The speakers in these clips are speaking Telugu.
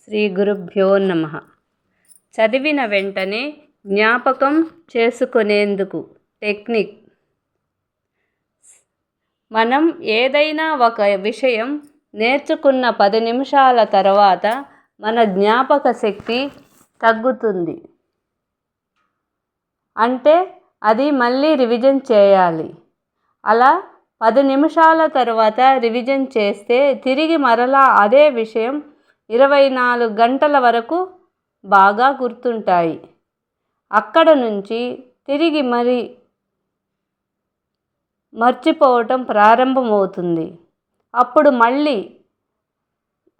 శ్రీ గురుభ్యో నమః. చదివిన వెంటనే జ్ఞాపకం చేసుకునేందుకు టెక్నిక్. మనం ఏదైనా ఒక విషయం నేర్చుకున్న 10 నిమిషాల తర్వాత మన జ్ఞాపక శక్తి తగ్గుతుంది. అంటే అది మళ్ళీ రివిజన్ చేయాలి. అలా 10 నిమిషాల తర్వాత రివిజన్ చేస్తే తిరిగి మరలా అదే విషయం 24 గంటల వరకు బాగా గుర్తుంటాయి. అక్కడ నుంచి తిరిగి మర్చిపోవటం ప్రారంభమవుతుంది. అప్పుడు మళ్ళీ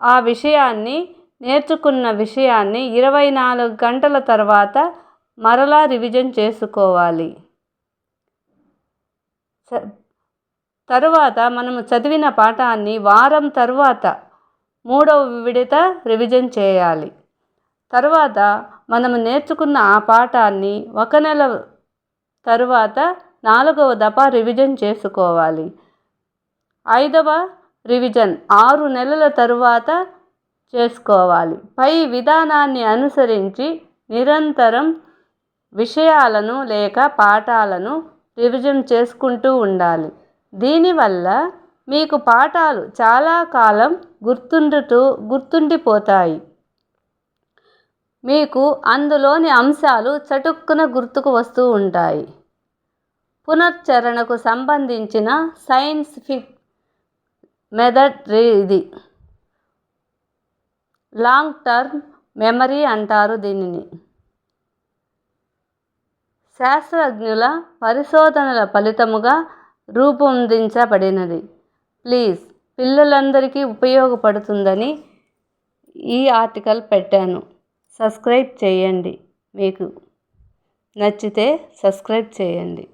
ఆ విషయాన్ని నేర్చుకున్న విషయాన్ని 24 గంటల తర్వాత మరలా రివిజన్ చేసుకోవాలి. తరువాత మనము చదివిన పాఠాన్ని వారం తర్వాత 3వ విడత రివిజన్ చేయాలి. తర్వాత మనము నేర్చుకున్న ఆ పాఠాన్ని 1 నెల తరువాత 4వ దఫా రివిజన్ చేసుకోవాలి. 5వ రివిజన్ 6 నెలల తరువాత చేసుకోవాలి. పై విధానాన్ని అనుసరించి నిరంతరం విషయాలను లేక పాఠాలను రివిజన్ చేసుకుంటూ ఉండాలి. దీనివల్ల మీకు పాఠాలు చాలా కాలం గుర్తుండిపోతాయి. మీకు అందులోని అంశాలు చటుక్కున గుర్తుకు వస్తూ ఉంటాయి. పునశ్చరణకు సంబంధించిన సైంటిఫిక్ మెథడ్ ఇది. లాంగ్ టర్మ్ మెమరీ అంటారు దీనిని. శాస్త్రజ్ఞుల పరిశోధనల ఫలితముగా రూపొందించబడినది. ప్లీజ్, పిల్లలందరికీ ఉపయోగపడుతుందని ఈ ఆర్టికల్ పెట్టాను. సబ్స్క్రైబ్ చేయండి. మీకు నచ్చితే సబ్స్క్రైబ్ చేయండి.